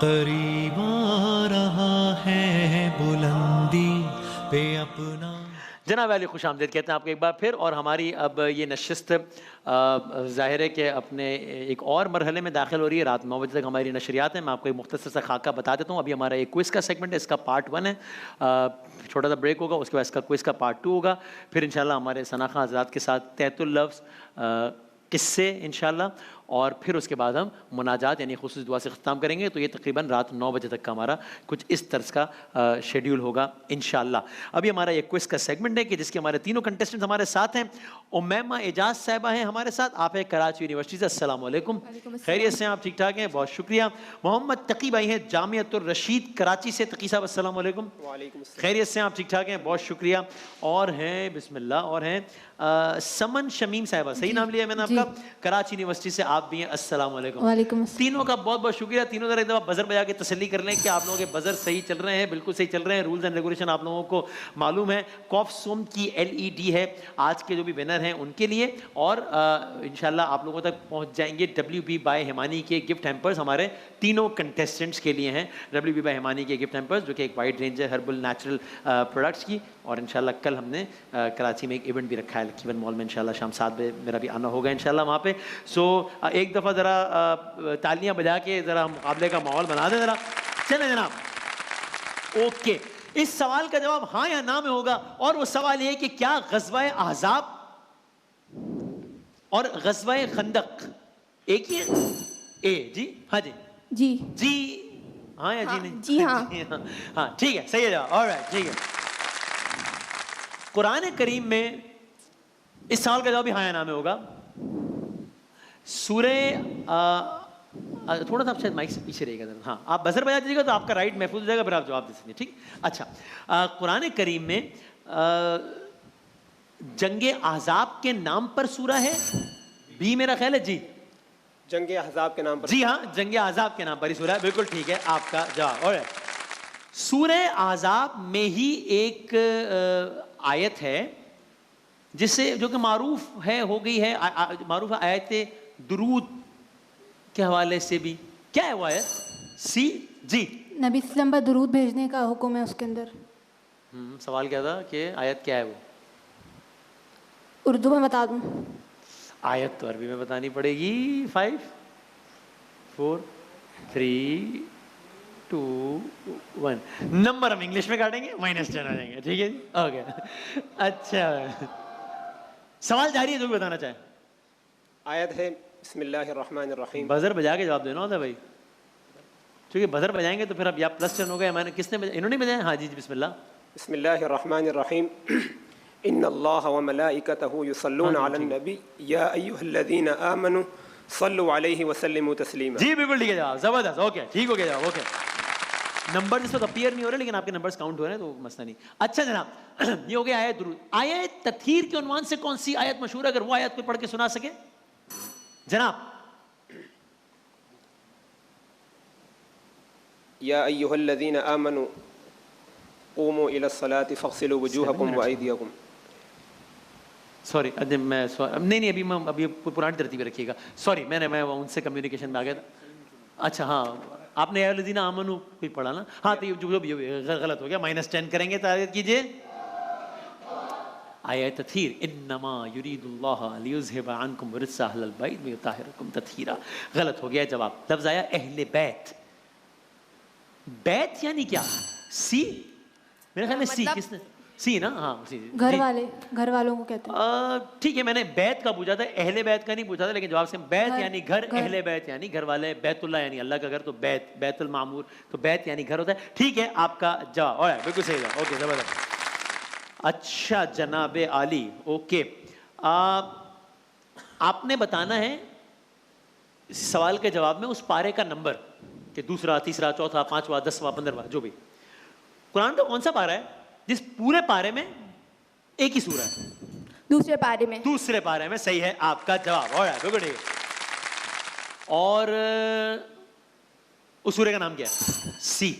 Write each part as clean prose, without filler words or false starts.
करीब आ रहा है बुलंदी पे अपना। जनाब वाली खुश आमदीद कहते हैं आपको एक बार फिर। और हमारी अब ये नशिस्त ज़ाहिर है कि अपने एक और मरहले में दाखिल हो रही है। रात 9 बजे तक हमारी नशरियात हैं। मैं आपको एक मुख्तसर सा खाका बता देता हूँ। अभी हमारा एक क्विज़ का सेगमेंट है, इसका पार्ट 1 है, छोटा सा ब्रेक होगा, उसके बाद इसका क्विज़ का पार्ट 2 होगा। फिर इंशाल्लाह हमारे सना खां हज़रात के साथ तहतुल लफ्ज़ किस्से इंशाल्लाह, और फिर उसके बाद हम मुनाजात यानी खुसूस दुआ से ख़त्म करेंगे। तो ये तकरीबन रात 9 बजे तक का हमारा कुछ इस तर्ज का शेड्यूल होगा इंशाल्लाह। अभी हमारा एक क्विज़ का सेगमेंट है कि जिसके हमारे तीनों कंटेस्टेंट हमारे साथ हैं। उमैमा एजाज साहिबा हैं हमारे साथ, आप हैं कराची यूनिवर्सिटी से। अस्सलाम वालेकुम, खैरियत से हैं आप? ठीक ठाक हैं, बहुत शुक्रिया। मोहम्मद तकी भाई हैं जामियतुर रशीद कराची से। तकी साहब अस्सलाम वालेकुम। खैरियत से हैं आप? ठीक ठाक हैं, बहुत शुक्रिया। और हैं बिस्मिल्लाह, और हैं समन शमीम साहिबा, सही नाम लिया मैंने आपका, कराची यूनिवर्सिटी से आप भी हैं। अस्सलाम वालेकुम। वालेकुम। तीनों का बहुत बहुत शुक्रिया। तीनों जरा एक दफ़ा बजर बजा के तसल्ली कर लें कि आप लोगों के बजर सही चल रहे हैं, बिल्कुल सही चल रहे हैं। रूल्स एंड रेगुलेशन आप लोगों को मालूम है। कॉफ सोम की LED है आज के जो भी विनर हैं उनके लिए, और इंशाल्लाह आप लोगों तक पहुंच जाएंगे WB बाय हिमानी के गिफ्ट हैम्पर्स हमारे तीनों कंटेस्टेंट्स के लिए हैं। WB बाय हिमानी के गिफ्ट हैम्पर्स जो कि एक वाइड रेंज है हर्बल नेचुरल प्रोडक्ट्स की। और इंशाल्लाह कल हमने कराची में एक इवेंट भी रखा है लकीवन मॉल में, इंशाल्लाह शाम 7 बजे मेरा भी आना होगा इंशाल्लाह वहाँ पे। सो एक दफ़ा ज़रा तालियां बजा के ज़रा मुकाबले का माहौल बना दें ज़रा। चलें जनाब, ओके। इस सवाल का जवाब हाँ या ना में होगा, और वो सवाल ये कि क्या ग़ज़वा अहज़ाब और ग़ज़वा खंदक एक ही है? ए जी, हाँ जी जी जी, हाँ या जी नहीं? जी हाँ। हाँ ठीक है, सही है जवाब। ऑलराइट, ठीक है। कुरान करीम में इस सवाल का जवाब भी हाँ या ना में होगा। सूरे थोड़ा सा आप शायद माइक से पीछे रहेगा जरा, हाँ आप बजर बजा दीजिएगा तो आपका राइट महफूज हो जाएगा, फिर आप जवाब दे सकते हैं, ठीक। अच्छा, कुरान करीम में जंगे अहज़ाब के नाम पर सूरा है? बी मेरा ख्याल है जी, जंगे अहज़ाब के नाम पर। जी हाँ, जंगे अहज़ाब के नाम पर ही सूरा है, बिल्कुल ठीक है आपका जवाब। और सूरे अहज़ाब में ही एक आयत है जिससे जो कि मारूफ है, हो गई है मारूफ है आयत दुरूद के हवाले से भी। क्या है वो आयत? सी जी, नबी सल्लम पर दुरूद भेजने का हुक्म है उसके अंदर। सवाल क्या था कि आयत क्या है वो? उर्दू में बता दूं? आयत तो अरबी में बतानी पड़ेगी। 5 4 3 2 1 नंबर हम इंग्लिश में काटेंगे, -10 आ जाएंगे, ठीक है जी, ओके। अच्छा, सवाल जारी है, जो भी बताना चाहे। आयत है बिस्मिल्लाहिर्रहमानिर्रहीम। बजर बजा के जवाब देना होता है भाई, क्योंकि बजर बजाएंगे तो फिर अब या +10 हो गया। मैंने किसने बजाया? इन्होंने बजाया? हाँ जी जी, बिस्मिल्लाह। बिस्मिल्लाहिर्रहमानिर्रहीम। इन्नल्लाह व मलाइकतहु युसल्लूना अलन नबी या अय्युहल्लज़ीना आमनू सल्लु अलैहि व सल्लिमू तस्लीमा। जी बिल्कुल ठीक है जवाब, जबरदस्त, ओके, ठीक हो गया जवाब, ओके। नंबर इस वक्त अपीयर नहीं हो रहे, लेकिन आपके नंबर्स काउंट हो रहे हैं, तो मसला नहीं। अच्छा जनाब, ये हो गया आयत दुरूद। आयत तथहीर के उन्वान से कौन सी आयत मशहूर है? अगर वो आयत को पढ़ के सुना सके जनाब। या अय्युहल्लज़ीना आमनू क़ूमू इलस्सलाति फ़ग़सिलू वजूहकुम व अयदियकुम। सॉरी, मैं नहीं अभी मैं अभी पुरानी तरतीब रखिएगा। सॉरी, मैं उनसे कम्युनिकेशन में आ गया था। अच्छा हाँ, आपने या लज़ीना आमनू भी पढ़ा ना? हाँ, तो जो भी गलत हो गया, -10 करेंगे। तारीफ कीजिए। आयत तथहीर, इन्नमा युरीदुल्लाह लियुज़हिबा अन्कुम रिज्सा अहलल बैत व युताहिरकुम तत्हीरा। गलत हो गया जवाब। लफ्ज़ आया अहले बैत। बैत यानी क्या? सी, मेरे ख्याल में सी। किसने? सी ना? हाँ सी। घर वाले, घर वालों को कहते हैं। ठीक है, मैंने बैत का पूछा था, अहले बैत का नहीं पूछा था, लेकिन जवाब से बैत यानी घर, अहले बैत यानी घर वाले, बैतुल्लाह यानी अल्लाह का घर, तो बैत, बैतुल मामूर, तो बैत यानी घर होता है। ठीक है आपका जवाब, और बिल्कुल सही जवाब, ओके, जबरदस्त। अच्छा जनाबे आली, ओके, आपने बताना है इस सवाल के जवाब में उस पारे का नंबर, कि दूसरा, तीसरा, चौथा, 5वां, 10वां, 15वां, जो भी। कुरान का कौन सा पारा है जिस पूरे पारे में एक ही सूरा है? दूसरे पारे में। दूसरे पारे में, सही है आपका जवाब, और बिल्कुल ठीक है। और उस सूरे का नाम क्या है? सी,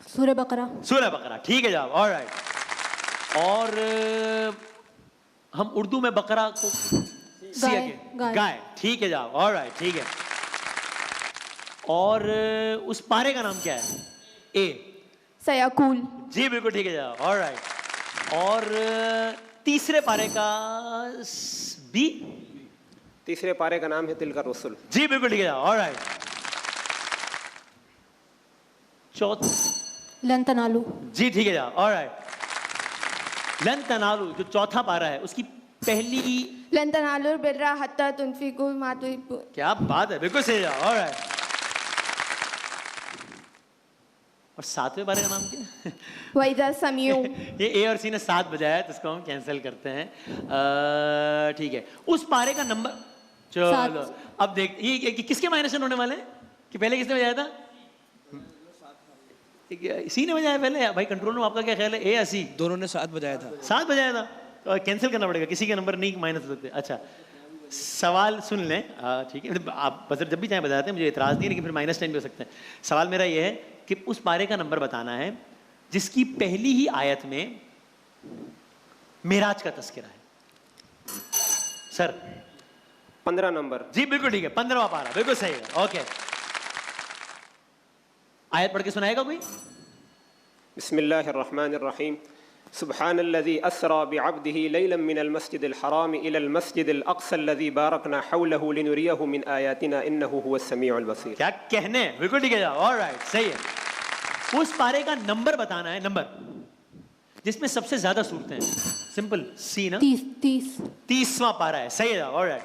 सूरह बकरा। सूरह बकरा, ठीक है जवाब, ऑलराइट। और हम उर्दू में बकरा को गाय, गाय, ठीक है जवाब, ऑलराइट, ठीक है। और उस पारे का नाम क्या है? ए। सयाकुल। जी बिल्कुल ठीक है जनाब, ऑलराइट। और तीसरे पारे का बी? तीसरे पारे का नाम है तिल का रसुल। जी बिल्कुल ठीक है जनाब, ऑलराइट। लन तनालू। जी ठीक है जनाब, ऑलराइट। लन तनालू जो चौथा पारा है उसकी पहली। लन तनालू बिर्रा हत्ता तुनफिकु मा तुहिब्बू। क्या बात है, बिल्कुल सही जनाब, ऑलराइट। और सातवें पारे का नाम क्या है? वैदा समियो। ये ए और सी ने 7 बजाया तो इसको हम कैंसिल करते हैं। ठीक है, उस पारे का नंबर चलो। अब देख ये किसके माइनस होने वाले हैं कि पहले किसने बजाया था? सी ने बजाया पहले। भाई कंट्रोल रूम आपका क्या ख्याल है, ए या सी? दोनों ने 7 बजाया था। 7 बजाया था तो कैंसिल करना पड़ेगा, किसी के नंबर नहीं माइनस होते। अच्छा सवाल सुन लें, ठीक है, आप बजर जब भी चाहे बताते हैं, मुझे इतराज़ नहीं है, लेकिन फिर -10 भी हो सकते हैं। सवाल मेरा ये है कि उस पारे का नंबर बताना है जिसकी पहली ही आयत में मेराज का तस्करा है। Sir 15 number. जी बिल्कुल ठीक है, 15वां पारा, बिल्कुल सही है, ओके। आयत पढ़ के सुनाएगा कोई? बिस्मिल्लाहिर्रहमानिर्रहीम। सुब्हानल्लज़ी अस्रा बिअब्दिही लैलन मिनल मस्जिदिल हराम इलल मस्जिदिल अक़्सल्लज़ी बारकना हौलहु लिनुरियहु मिन आयातिना इन्नहु हुवस समीउल बसीर। क्या कहने हैं, बिल्कुल ठीक है, ऑलराइट, सही है। उस पारे का नंबर बताना है, नंबर जिसमें सबसे ज्यादा सूरतें हैं। सिंपल, सी ना? 30वां पारा है, सही है, ऑलराइट।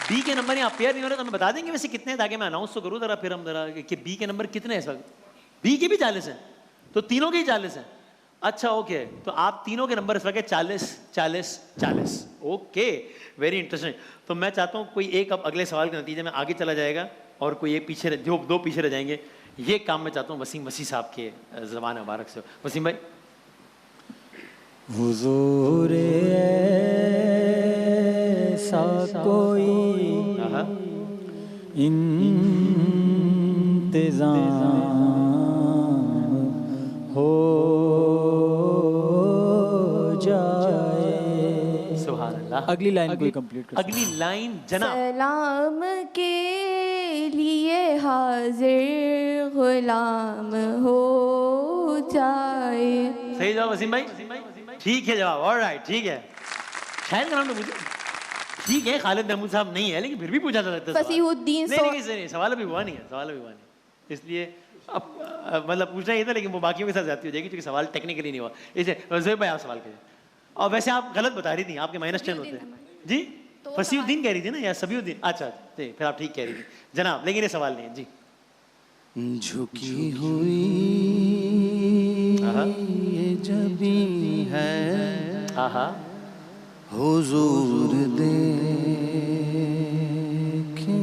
बी के नंबर यहाँ पेयर नहीं हो रहे तो हमें बता देंगे वैसे कितने हैं, ताकि मैं अनाउंस तो करूँ जरा, फिर हम जरा कि बी के नंबर कितने हैं इस वक्त। बी के भी 40 हैं, तो तीनों के ही 40 हैं। अच्छा ओके, तो आप तीनों के नंबर इस वक्त 40 40 40। Okay, very interesting. तो मैं चाहता हूँ कोई एक अब अगले सवाल के नतीजे में आगे चला जाएगा और कोई एक पीछे, जो 2 पीछे रह जाएंगे। ये काम मैं चाहता हूँ वसीम मसीह साहब के ज़बान मुबारक से। वसीम भाई। हुजूर ऐसा कोई इंतज़ाम हो जाए। सुभान अल्लाह। अगली लाइन कोई कंप्लीट कर। अगली लाइन जनाब। सलाम के लिए हाजिर गुलाम हो जाए। सही जवाब वसीम भाई, ठीक है जवाब, ऑलराइट, ठीक है। शायद का नाम तो मुझे ठीक है, खालिद महमूद साहब नहीं है, लेकिन फिर भी पूछा जा सकता है। फसीहुद्दीन नहीं, सवाल अभी हुआ नहीं है, इसलिए अब मतलब पूछना ही था, लेकिन वो बाकियों के साथ जाती हो जाएगी क्योंकि सवाल टेक्निकली नहीं हुआ। इसे वज़ीर भाई आप सवाल कीजिए। और वैसे आप गलत बता रही थी, आपके -10 होते हैं जी। फसीहुद्दीन कह रही थी ना या सबियुद्दीन? अच्छा फिर आप ठीक कह रही थी जनाब, लेकिन ये सवाल नहीं है जी। झुकी हुई ये जबी है, हुजूर देखे,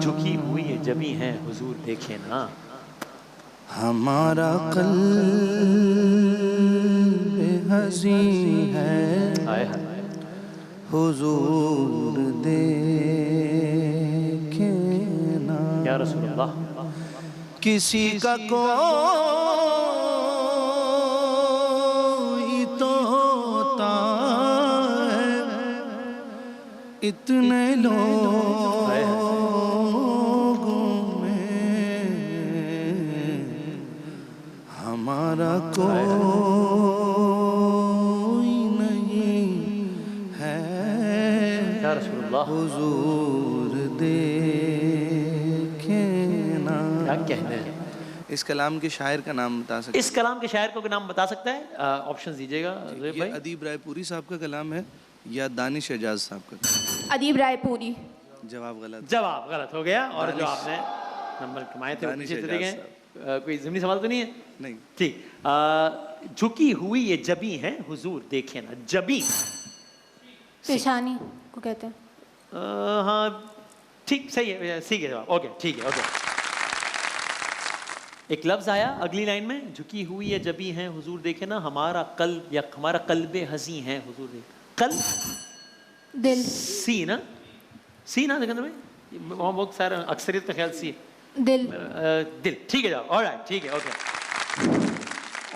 झुकी हुई ये जबी है, हुजूर देखे ना। हमारा कल्ब हज़ी है, हुजूर देखे ना। या रसूलल्लाह। किसी का कोई तो होता है, इतने लोगों में हमारा कोई नहीं है, या रसूलल्लाह। हुजूर देखे ना। क्या कहने हैं? इस कलाम के शायर का नाम बता सकते? इस कलाम के शायर को नाम बता सकता है? ऑप्शन दीजिएगा ये अदीब रायपुरी साहब का कलाम है या दानिश एजाज साहब का? अदीब रायपुरी। जवाब गलत। जवाब गलत हो गया, और जो आपने नंबर कमाए थे वो पीछे चले गए। कोई ज़मीनी सवाल तो नहीं है? नहीं। ठीक। झुकी हुई ये जबी है, हुजूर देखे ना। जबी पेशानी को कहते हैं। हाँ ठीक, सही है, ठीक है जवाब, ओके ठीक है, ओके। एक लफ्ज आया अगली लाइन में, झुकी हुई ये जबी है, हुजूर देखे ना। हमारा कल्ब या हमारा कल्बे हसी है, हुजूर देखे। कल्ब दिल। सी ना? सी ना सिकंदर भाई? वहाँ बहुत सारा अक्सरियत का ख्याल सी। दिल। दिल, ठीक है जवाब, ऑलराइट, ठीक है, ओके।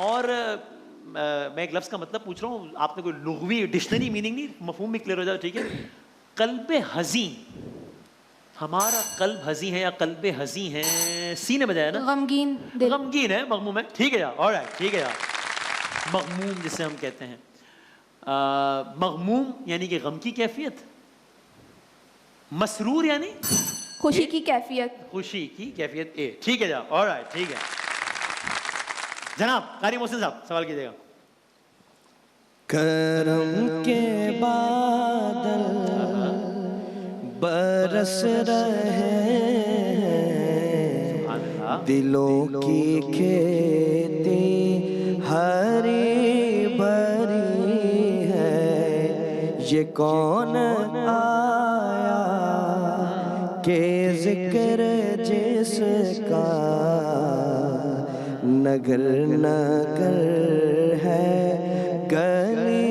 और मैं एक लफ्ज का मतलब पूछ रहा हूँ, आपने कोई लुग़वी डिक्शनरी मीनिंग नहीं, मफहूम भी क्लियर हो जाए, ठीक है। कल्बे हज़ीन, हमारा कल्ब हजी है या कल्बे हजी है, सी ने बजाया ना। गमगीन दिल। गमगीन है, मगमूम है, ठीक है यार, ऑलराइट, ठीक है यार। मगमूम जिसे हम कहते हैं, मगमूम यानी कि गम की कैफियत, मसरूर यानी खुशी की कैफियत। खुशी की कैफियत, ए, ठीक है यार, ऑलराइट, ठीक है। जनाब कारी मोहसिन साहब सवाल कीजिएगा। करम के बादल बरस रहे हैं, दिलों की खेती हरी भरी है, ये कौन आया के जिक्र जिसका नगर नगर है, गली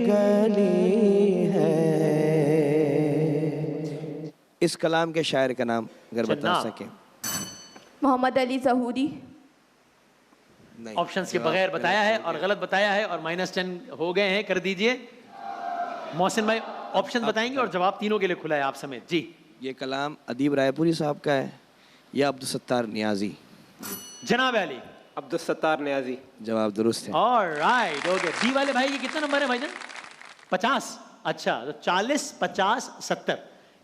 गली है। इस कलाम के शायर का नाम अगर बता सके। मोहम्मद अली ज़हूरी। नहीं, ऑप्शंस के बगैर बताया है और गलत बताया है और -10 हो गए हैं, कर दीजिए। मोहसिन भाई ऑप्शन बताएंगे और जवाब तीनों के लिए खुला है आप समेत जी। ये कलाम अदीब रायपुरी साहब का है या अब्दुल सत्तार नियाजी? जनाब अली। अब्दुल सत्तार नियाजी। जवाब दुरुस्त है। Alright, okay. डी वाले भाई ये कितना नंबर है भाईजान? 50। अच्छा, तो 40, 50, 70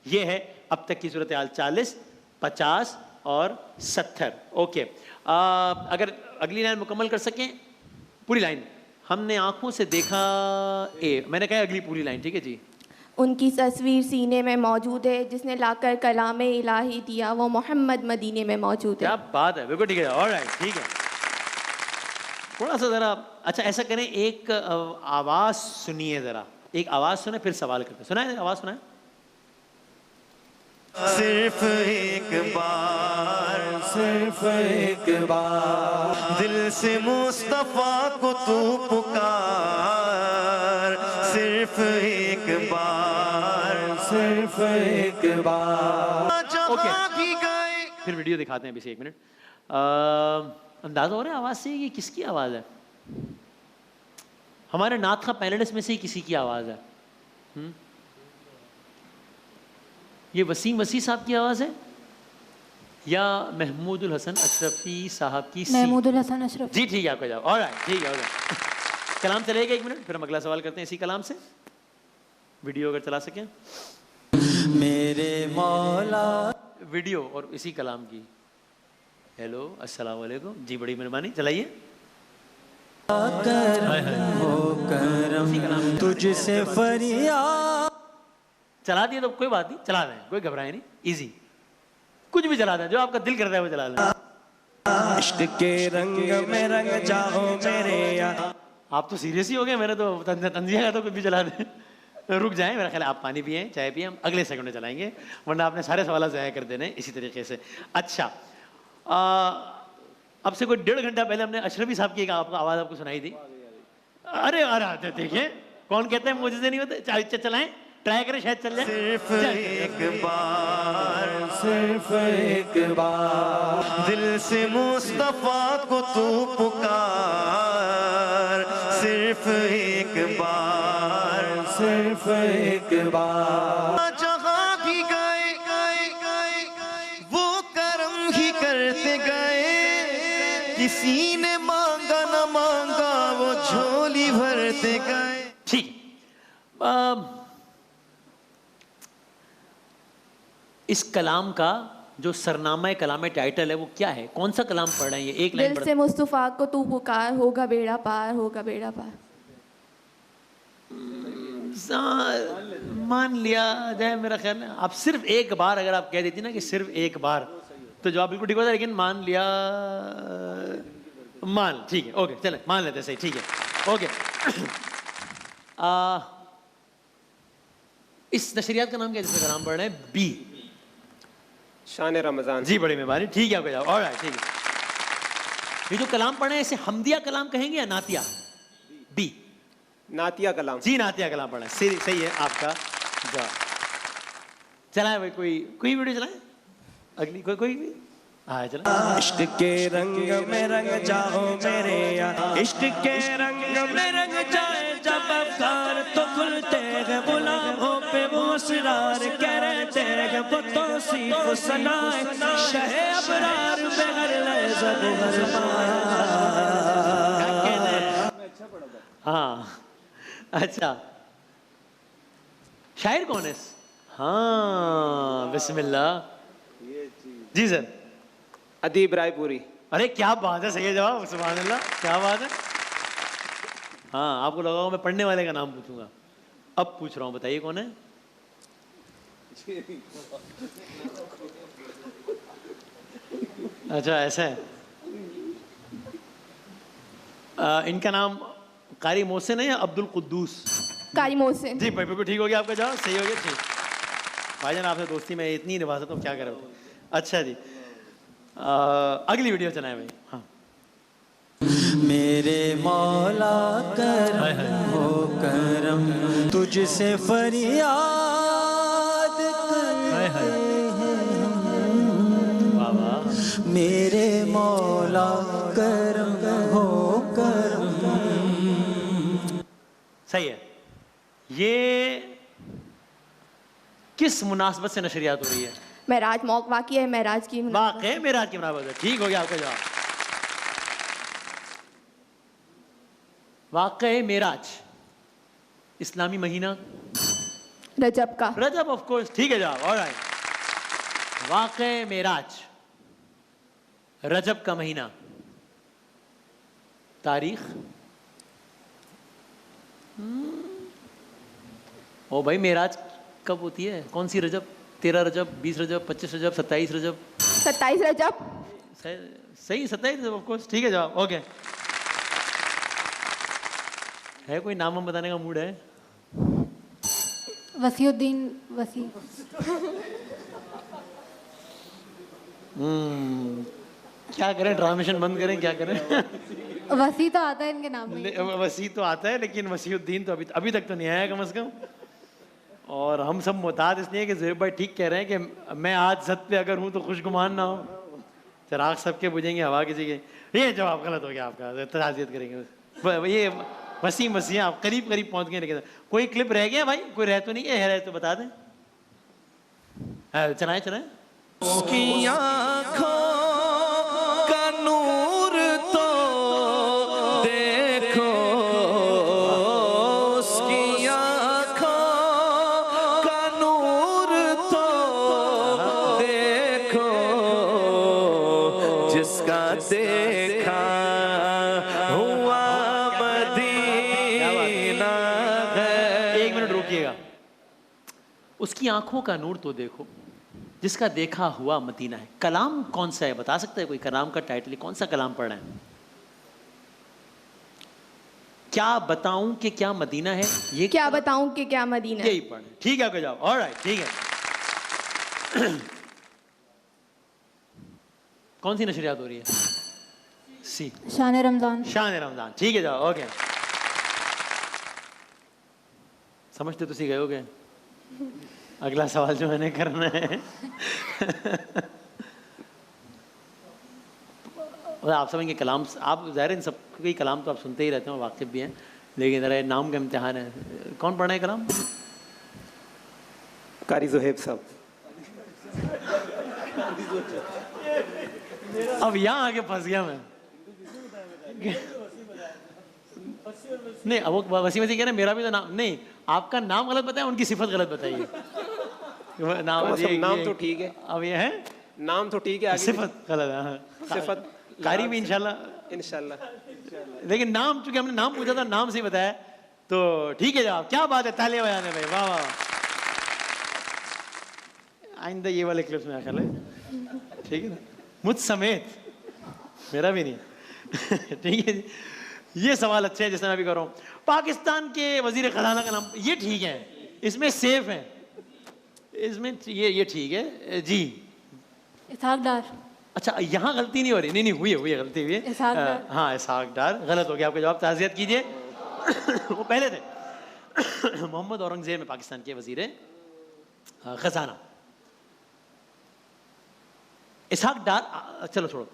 ये है अब तक की सूरत हाल, 40, 50 और 70। ओके, अगर अगली लाइन मुकम्मल कर सकें, पूरी लाइन। हमने आंखों से देखा, ए, मैंने कहा अगली पूरी लाइन, ठीक है जी। उनकी तस्वीर सीने में मौजूद है, जिसने लाकर कलाम इलाही दिया, वो मोहम्मद मदीने में मौजूद है। क्या बात है, बिल्कुल ठीक है, ऑलराइट, ठीक है। थोड़ा सा ज़रा, अच्छा ऐसा करें, एक आवाज़ सुनिए ज़रा, एक आवाज़ सुने फिर सवाल करते। सुना है, आवाज़ सुना है? सिर्फ एक बार, सिर्फ एक बार दिल से मुस्तफा को तू पुकार, सिर्फ एक बार, सिर्फ एक बार। ओके, फिर वीडियो दिखाते हैं अभी से, 1 मिनट। अंदाजा हो रहा है आवाज़ से ये किसकी आवाज़ है? हमारे नात खा पैनलिस्ट में से ही किसी की आवाज़ है। ये वसीम वसी साहब की आवाज़ है या महमूदुल हसन अशरफी साहब की? महमूदुल हसन अशरफ जी, ठीक है, आपका जवाब, ऑलराइट, ठीक है, ऑलराइट। कलाम चलेगा 1 मिनट, फिर हम अगला सवाल करते हैं इसी कलाम से। वीडियो अगर चला सकें मेरे मौला, वीडियो और इसी कलाम की। हेलो, अस्सलाम वालेकुम जी, बड़ी मेहरबानी, चलाइए। करम तुझसे फरियाद। चला दिए तो कोई बात नहीं, चला दें, कोई घबराए नहीं, इजी, कुछ भी चला दें, जो आपका दिल करता है वो चला लें। इश्क के रंग में रंग जाओ मेरे यार। आप तो सीरियस ही हो गए, मैंने तो तंजिया का तो कुछ भी चला दें। रुक जाएं, मेरा ख्याल है आप पानी पिए, चाय पिए, हम अगले सेकंड में चलाएंगे, वरना आपने सारे सवाल ज़ाया कर देने इसी तरीके से। अच्छा, अब से कोई 1.5 घंटा पहले हमने अशरफी साहब की एक आवाज़ आपको सुनाई थी। अरे अरे देखिए, कौन कहते हैं मुझे नहीं होते, चलाएं, ट्राई करें, शायद चल जाए। सिर्फ एक बार, सिर्फ एक बार दिल से मुस्तफा को तू पुकार, सिर्फ एक बार, सिर्फ एक बार। जहाँ भी गए वो करम ही करते गए, किसी ने मांगा न मांगा वो झोली भरते गए। ठीक, इस कलाम का जो सरनामा कलाम टाइटल है वो क्या है? कौन सा कलाम पढ़ रहे हैं? ये एक लाइन दिल से मुस्तफा को तू पुकार, होगा बेड़ा पार, होगा बेड़ा पार। मान लिया जाए, मेरा ख्याल है आप सिर्फ एक बार अगर आप कह देती ना कि सिर्फ एक बार, तो जवाब बिल्कुल ठीक होता है, लेकिन मान लिया, मान, ठीक है, ओके, चले मान लेते, सही, ठीक है, ओके। इस नशरियात का नाम क्या है जिसका कलाम पढ़ रहे हैं? बी, शान रमज़ान। जी, बड़ी मेहरबानी, ठीक है, आपका जवाब, ऑलराइट, ठीक है। ये जो कलाम पढ़े हैं इसे हमदिया कलाम कहेंगे या नातिया? बी, नातिया कलाम। जी, नातिया कलाम पढ़ा, सही है आपका जवाब। चलाए भाई, कोई वीडियो चलाए, अगली कोई भी, हाँ चला। इश्क के रंग में रंग जाओ मेरे यार, इश्क के रंग में रंग जाए जब अफकार तो खुलते हैं गुलामों पे वो असरार, कह रहते हैं वो तौसीफ सनाए शहे अबरार बेगर लहज़ा हाँ अच्छा, शायर कौन है? हाँ बिस्मिल्लाह जी सर। अदीब रायपुरी। अरे क्या बात है, सही है जवाब, सुभान अल्लाह, क्या बात है। हाँ आपको लगा होगा मैं पढ़ने वाले का नाम पूछूंगा, अब पूछ रहा हूँ, बताइए कौन है? अच्छा ऐसा है। इनका नाम कारी मोहसिन है या अब्दुल कुद्दूस? कारी मोहसिन। जी भाई बिल्कुल ठीक हो गया आपका जवाब, सही हो गया। ठीक भाईजान आपसे दोस्ती में इतनी निभा सकता हूँ, क्या करें। अच्छा जी अगली वीडियो चलाएं भाई। हाँ मेरे मौला करम हो करम, तुझसे फरियाद करते हैं वाह वाह, मेरे मौला करम हो करम। सही है। ये किस मुनासबत से नशरियात हो रही है? महराज वाक़ई है, महराज की वाक़ई मेराज की मुनासबत है, ठीक हो गया आपका जवाब। वाक़ई मेराज इस्लामी महीना रजब का। रजब ऑफ कोर्स, ठीक है जवाब। ऑलराइट, वाक़ई मेराज रजब का महीना, तारीख ओ भाई मेराज कब होती है, कौन सी रजब? 13 रजब, 20 रजब, 25 रजब, 27 रजब? 27 रजब। सही 27 रजब ऑफ कोर्स, ठीक है जवाब। ओके, है कोई नाम हम बताने का मूड है? वसीउद्दीन वसी। क्या करें, ड्रामेशन बंद करें, क्या करें? वसी तो आता है इनके नाम में। वसी तो आता है लेकिन वसीउद्दीन तो अभी तक तो नहीं आया कम से कम। और हम सब मुताद इसलिए कि ज़ुहैब भाई ठीक कह रहे हैं कि मैं आज सत पे अगर हूँ तो खुशगुमान ना हो, चिराग सबके बुझेंगे हवा किसी के। ये जवाब गलत हो गया आपका, ताज़ियत करेंगे। ये वसीम वसीम आप करीब करीब पहुँच गए, लेकिन कोई क्लिप रह गया भाई? कोई रह तो नहीं है? रहे तो बता दें। चलाएं चलाएं। उसकी आँखों का नूर तो देखो, उसकी आँखों का नूर तो देखो, जिसका देखा हुआ मदीना है। 1 मिनट रुकिएगा। उसकी आंखों का नूर तो देखो, जिसका देखा हुआ मदीना है। कलाम कौन सा है, बता सकता है कोई? कलाम का टाइटल कौन सा कलाम पढ़ रहे हैं? क्या बताऊं कि क्या मदीना है, ये क्या बताऊं कि क्या मदीना है, यही पढ़। ठीक है आपका जवाब। ऑलराइट, ठीक है। कौन सी नशरियात हो रही है? सी, शान रमजान। शान रमजान, ठीक है जवाब। ओके, समझते तो सी गए होगे। अगला सवाल जो मैंने करना है और आप समझेंगे कलाम, आप ज़ाहिर इन सब के कलाम तो आप सुनते ही रहते हो, वाकिफ भी हैं, लेकिन ज़रा नाम का इम्तिहान है। कौन पढ़ना है कलाम? कारी ज़ुहैब साहब। अब यहाँ आके फंस गया मैं। नहीं, अब वो वसी वसी कह रहे मेरा भी तो नाम नहीं, आपका नाम गलत बताया, उनकी सिफत गलत बताइए। नाम तो ठीक है, अब ये है नाम तो ठीक है, आगे सिफत गलत है। सिफत कारी भी इंशाल्लाह, लेकिन नाम चूंकि हमने नाम पूछा था, नाम से बताया तो ठीक है जवाब। क्या बात है, तालियां बजाने भाई, वाह वाह। आइंदा ये वाले क्लिप्स में ख्याल है, ठीक है ना, मुझ समेत, मेरा भी नहीं। ठीक है जी, ये सवाल अच्छे है जिसमें मैं भी कर रहा हूँ। पाकिस्तान के वजीर खजाना का नाम, ये ठीक है, इसमें सेफ है, इसमें ये ठीक है जी। इसहाक डार। अच्छा, यहाँ गलती नहीं हो रही? नहीं हुई है गलती हुई है। हाँ, इसहाक डार गलत हो गया आपका जवाब, ताज़ियत कीजिए। वो पहले थे मोहम्मद औरंगजेब में पाकिस्तान के वजीर खजाना। इसहाक डार, चलो छोड़ो।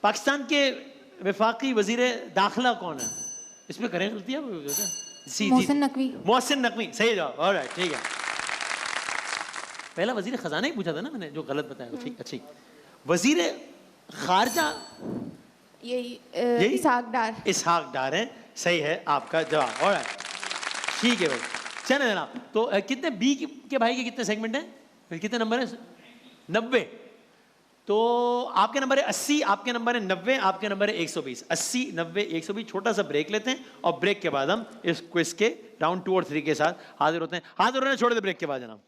पाकिस्तान के वफाकी वजीर दाखिला कौन है? इसमें करें गलती आप? जी मोहसिन नकवी। मोहसिन नकवी, सही जवाब। ऑलराइट, ठीक है। पहला वजीर खजाना ही पूछा था ना मैंने, जो गलत बताया। ठीक, अच्छी। वजीर खारजा यही इसहाक डार। इसहाक डार है, सही है आपका जवाब। ऑलराइट, ठीक है भाई। चलो जनाब, तो कितने बी के भाई के कितने सेगमेंट हैं, कितने नंबर है? 90। तो आपके नंबर है 80, आपके नंबर है 90, आपके नंबर है 120। 80, 90, 120। छोटा सा ब्रेक लेते हैं और ब्रेक के बाद हम इस क्विज के राउंड 2 और 3 के साथ हाजिर होते हैं। हाजिर होने छोड़ दे ब्रेक के बाद जनाब।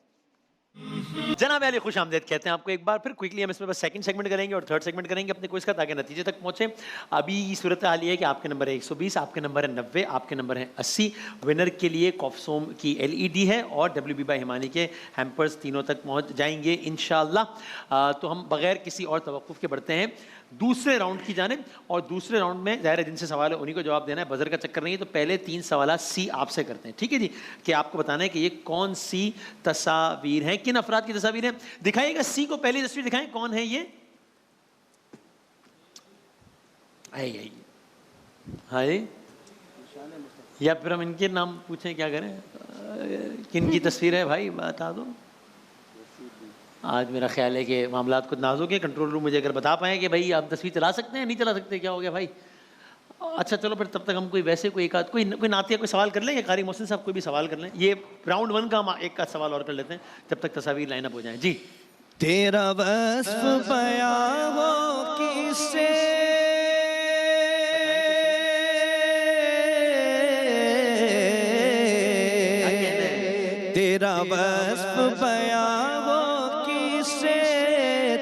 जनाब अली खुश आमदेद कहते हैं आपको एक बार फिर। क्विकली हम इसमें बस सेकंड सेगमेंट करेंगे और थर्ड सेगमेंट करेंगे अपने क्विज का, ताकि नतीजे तक पहुंचे। अभी सूरत हाल ये है कि आपके नंबर है 120, आपके नंबर है 90, आपके नंबर है 80। विनर के लिए कॉफसोम की LED है और WB बाय हिमानी के हैम्पर्स तीनों तक पहुंच जाएंगे इंशाल्लाह। तो हम बगैर किसी और तवक्कुफ के बढ़ते हैं दूसरे राउंड की जानिब। और दूसरे राउंड में ज़ाहिर है जिनसे सवाल है उन्हीं को जवाब देना है, बजर का चक्कर नहीं है। तो पहले 3 सवाल सी आपसे करते हैं, ठीक है जी? कि आपको बताना है कि ये कौन सी तस्वीर है, किन अफराद की तस्वीर है। दिखाइएगा सी को, पहली तस्वीर दिखाएं, कौन है ये? आई हाँ जी, या फिर हम इनके नाम पूछें, क्या करें? किन की तस्वीर है भाई, बता दो। आज मेरा ख्याल है कि मामलात कुछ नाजुक है। कंट्रोल रूम मुझे अगर बता पाएँ कि भाई आप तस्वीर चला सकते हैं, नहीं चला सकते, क्या हो गया भाई? अच्छा चलो फिर, तब तक हम कोई वैसे कोई एक आध कोई नातिया कोई सवाल कर लें, या कारी मोहसिन साहब कोई भी सवाल कर लें। ये राउंड 1 का हम एक का सवाल और कर लेते हैं, जब तक तस्वीर लाइन अप हो जाए। जी। तेरा वस्फ बयां हो किससे, तेरा वस्फ बयां हो किससे,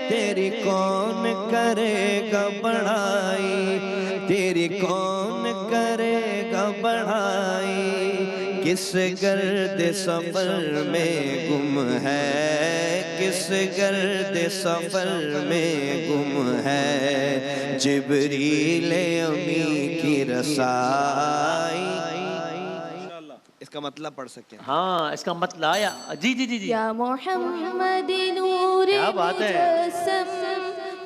तेरी कौन करेगा बड़ाई, तेरी कौन करेगा बड़ाई, किस गर्द सफर में गुम है, किस गर्द सफर में गुम है, जिब्रील अमी की रसाई। इसका मतलब पढ़ सकते हैं? हाँ, इसका मतलब आया। जी जी जी जी। या मोहम्मद नूर क्या बात है, मुजस्सम,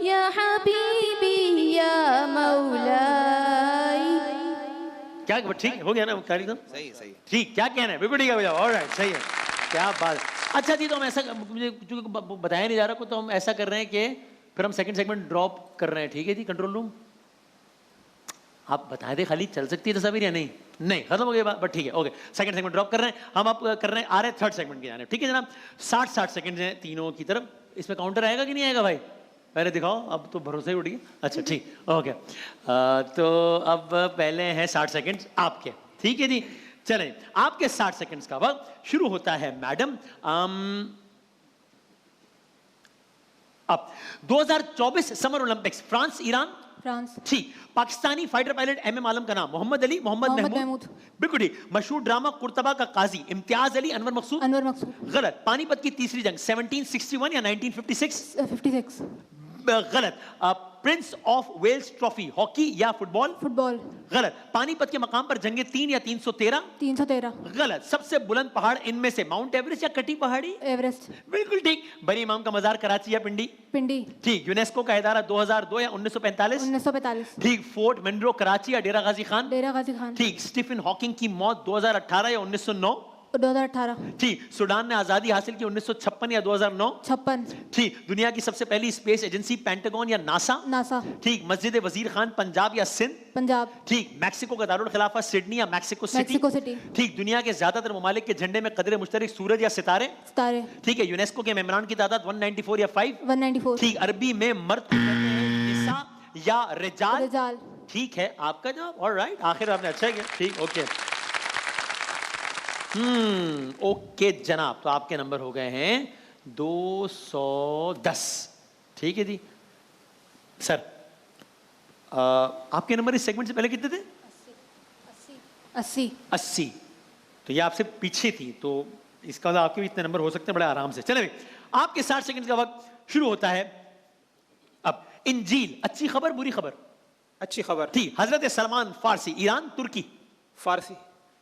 या हबीबी या मौलाई। क्या ठीक हो गया ना कार्यक्रम? सही सही, ठीक, क्या कहना है? बिल्कुल ठीक है भैया। ऑलराइट, सही है, क्या बात। अच्छा जी, तो हम ऐसा, मुझे चूंकि बताया नहीं जा रहा, तो हम ऐसा कर रहे हैं कि फिर हम सेकंड सेगमेंट ड्रॉप कर रहे हैं, ठीक है जी? कंट्रोल रूम आप बता दे खाली, चल सकती है तस्वीर या नहीं? नहीं, खत्म हो गई बात, बट ठीक है, ओके। सेकंड सेगमेंट ड्रॉप कर रहे हैं हम, आप कर रहे हैं, आ रहे हैं थर्ड सेगमेंट के जाने, ठीक है जनाब? 60 सेकंड हैं तीनों की तरफ। इसमें काउंटर आएगा कि नहीं आएगा भाई? पहले दिखाओ, अब तो भरोसा ही उठ गया। अच्छा ठीक, ओके। तो अब पहले हैं 60 सेकंड आपके, ठीक है जी? चलें, आपके 60 सेकंड्स का वक्त शुरू होता है मैडम। अब 2024 summer Olympics, France Iran? France. ठीक। पाकिस्तानी फाइटर पायलट MM आलम का नाम? मोहम्मद अली, मोहम्मद महमूद। बिल्कुल ठीक। मशहूर ड्रामा कुर्तबा का काजी? इम्तियाज अली, अनवर मकसूद? अनवर मकसूद। गलत। पानीपत की तीसरी जंग 1761 या 1956? 56। गलत। Prince of Wales trophy, hockey या फुटबॉल? फुटबॉल। गलत। पानीपत के मकाम पर जंगे 3 या 313? 313। गलत। सबसे बुलंद पहाड़ इनमें से माउंट एवरेस्ट या कटी पहाड़ी? एवरेस्ट। बिल्कुल ठीक। बनी इमाम का मजार कराची या पिंडी? पिंडी। ठीक। यूनेस्को का इदारा 2002 या 1945? 1945। ठीक। फोर्ट मनरो कराची या डेरा गाजी खान? डेरा गाजी खान। ठीक। स्टीफन हॉकिंग की मौत 2018 या 1909? 2018। ठीक। सूडान ने आजादी हासिल की 1956 या 2009? 56। ठीक। दुनिया की सबसे पहली स्पेस एजेंसी पेंटागन या नासा? नासा। ठीक। मस्जिद वजीर खान पंजाब या सिंध? पंजाब। ठीक। मैक्सिको का दारुल खिलाफा सिडनी या मैक्सिको सिटी? Mexico city. ठीक। दुनिया के ज्यादातर ममालिक के झंडे में कदर मुश्तरक सूरज या सितारे? सितारे। ठीक है। यूनेस्को के मेंबरान की तादाद 194 या 5? 194। ठीक। अरबी में मर्द को कहते हैं निसा या रिजाल? रिजाल। ठीक है आपका जवाब। ऑलराइट, आखिर आपने अच्छा किया। ठीक, ओके। ओके जनाब, तो आपके नंबर हो गए हैं 210, ठीक है जी? सर आपके नंबर इस सेगमेंट से पहले कितने थे? 80। तो ये आपसे पीछे थी, तो इसका मतलब आपके भी इतने नंबर हो सकते हैं बड़े आराम से। चले आपके 60 सेकंड का वक्त शुरू होता है अब। इंजील, अच्छी खबर बुरी खबर? अच्छी खबर। ठीक। हजरत सलमान फारसी, ईरान तुर्की? फारसी।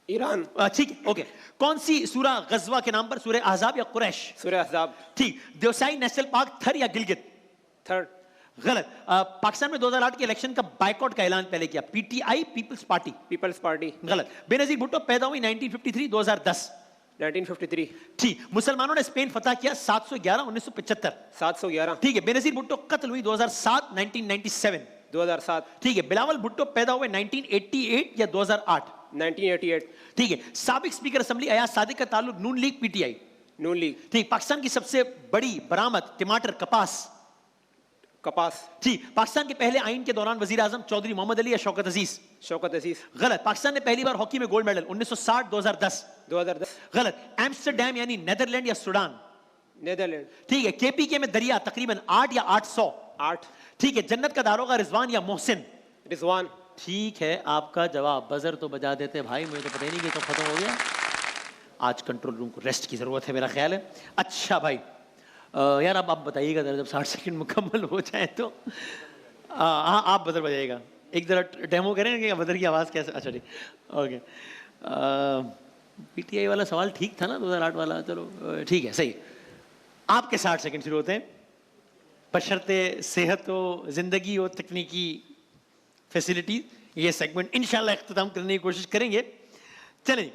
ईरान। ठीक है, ओके। कौन सी सूरा गजवा के नाम पर? सूरह अहज़ाब या कुरैश? सूरह अहज़ाब। ठीक। देवसाई नेशनल पार्क थर या गिलगित? थर्ड। गलत। पाकिस्तान में 2008 के इलेक्शन का बायकॉट का ऐलान पहले किया? PTI, People's Party? People's Party. गलत। बेनजीर भुट्टो पैदा हुई 1953, 2010? 1953। ठीक। मुसलमानों ने स्पेन फतह किया 711, 1975? 711। ठीक है। बेनजीर भुट्टो कत्ल हुई 2007, 1997? 2007। ठीक है। बिलावल भुट्टो पैदा हुए 1988 या 2008? 1988। ठीक है। साबिक स्पीकर असेंबली अयाज सादिक का ताल्लुक नून लीग, पीटीआई? नून लीग। ठीक। पाकिस्तान की सबसे बड़ी बरामद टमाटर, कपास? कपास। ठीक। पाकिस्तान के पहले आइन के दौरान वजीर आजम चौधरी मोहम्मद अली या शौकत अजीज? शौकत अजीज। गलत। पाकिस्तान ने पहली बार हॉकी में गोल्ड मेडल 1960, 2010? 2010। गलत। एम्स्टरडैम यानी नेदरलैंड या सूडान? नेदरलैंड। ठीक है। केपीके में दरिया तकरीबन 8 या 800? 8। ठीक है। जन्नत का दारोगा रिजवान या मोहसिन? रिजवान। ठीक है। आपका जवाब। बजर तो बजा देते भाई, मुझे तो पता ही नहीं कि कब खत्म हो गया। आज कंट्रोल रूम को रेस्ट की जरूरत है मेरा ख्याल है। अच्छा भाई, यार अब आप बताइएगा जरा, जब 60 सेकंड मुकम्मल हो जाए तो हाँ आप बदर बजाइएगा। एक जरा डेमो करें कि बदर की आवाज़ कैसे। अच्छा ठीक, ओके। पीटीआई वाला सवाल ठीक था ना, 2008 वाला? चलो ठीक है, सही। आपके 60 सेकंड शुरू होते हैं, बशर्ते सेहत हो, ज़िंदगी हो, तकनीकी फैसिलिटी। ये सेगमेंट इंशाल्लाह इख्तिताम करने की कोशिश करेंगे। चलें,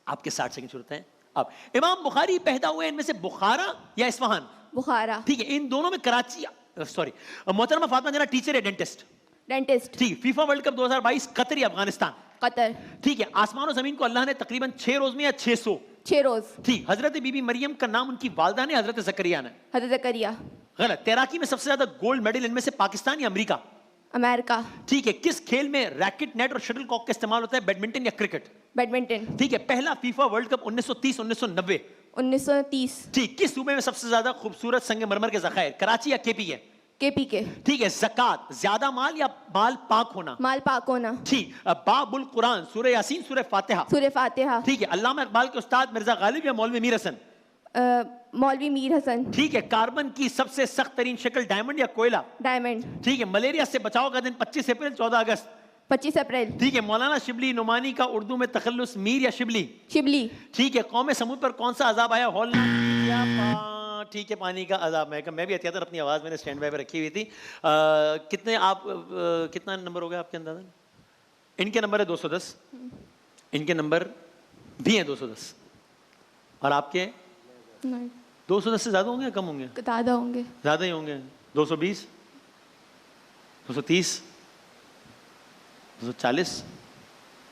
आपके 60 सेकंड शुरू होते हैं अब। इमाम बुखारी पैदा हुए इनमें से बुखारा या इस्फहान? बुखारा। ठीक है। इन दोनों में कराची, सॉरी, मोहतरमा फातिमा जना टीचर है, डेंटिस्ट? डेंटिस्ट। ठीक। फीफा वर्ल्ड कप 2022 कतर या अफगानिस्तान? कतर। ठीक है। आसमान और जमीन को अल्लाह ने तकरीबन 6 रोज में या 600? 6 रोज। ठीक। हजरत बीबी मरियम का नाम उनकी वालदा ने, हजरत जकरिया ने? हज़रत ज़करिया। गलत। तैराकी में सबसे ज्यादा गोल्ड मेडल इनमें से पाकिस्तान या अमेरिका? अमेरिका। ठीक है। किस खेल में रैकेट, नेट और शटल कॉक का इस्तेमाल होता है? बैडमिंटन या क्रिकेट? बैडमिंटन। ठीक है। पहला फीफा वर्ल्ड कप 1930, 1990? 1930। ठीक। किस सूबे में सबसे ज्यादा खूबसूरत संगमरमर के जखायर? कराची या केपीके? केपीके। ठीक है। ज़कात, ज्यादा माल या माल पाक होना? माल पाक होना। ठीक। बाबुल कुरान, सूरह यासीन, सूरह फातिहा? सूरह फातिहा। ठीक है। अल्लामा इकबाल के उस्ताद मिर्जा गालिब या मौलवी मीर हसन? मौलवी मीर हसन। ठीक है। कार्बन की सबसे सख्त तरीन शक्ल डायमंड या कोयला? डायमंड। ठीक है। मलेरिया से बचाव का दिन 25 अप्रैल, 14 अगस्त? 25 अप्रैल। ठीक है। मौलाना शिबली नुमानी का उर्दू में तखल्लुस मीर या शिबली? शिबली। ठीक है। कौम समूद पर कौन सा अजाब आया? हौलनाक या ठीक है, पानी का अजाब। मैं भी एहतियातन अपनी आवाज़ मैंने स्टैंड बाय पे रखी हुई थी। कितने आप कितना नंबर हो गया आपके अंदाज़न? इनके नंबर है 210, इनके नंबर भी हैं 210, और आपके 210 से ज़्यादा होंगे या कम होंगे? ज़्यादा होंगे। ज़्यादा ही होंगे। 220, 230, 240?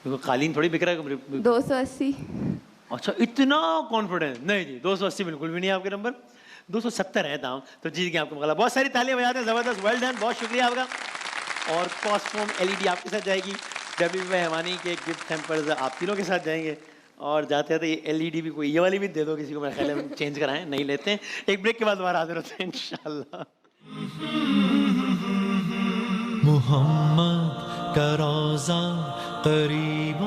देखो कालीन थोड़ी बिक रहा है। 280। अच्छा, इतना कॉन्फिडेंस? नहीं जी, 280 बिल्कुल भी नहीं आपके नंबर। 270 है दाम, तो जीत गए आपको मुकाबला। बहुत सारी तालियां बजाते हैं, जबरदस्त, वेल डन, बहुत शुक्रिया आपका। और कॉस्फोम एलईडी आपके साथ जाएगी। डब्ल्यू हैवानी के गिफ्ट हैम्पर्स आप तीनों के साथ जाएंगे। और जाते जाते ये एलईडी भी कोई ये वाली भी दे दो किसी को, मेरा ख्याल है चेंज कराएं, नहीं लेते हैं। एक ब्रेक के बाद दोबारा हाजिर होते हैं इंशाल्लाह। मोहम्मद का रोज़ा करीब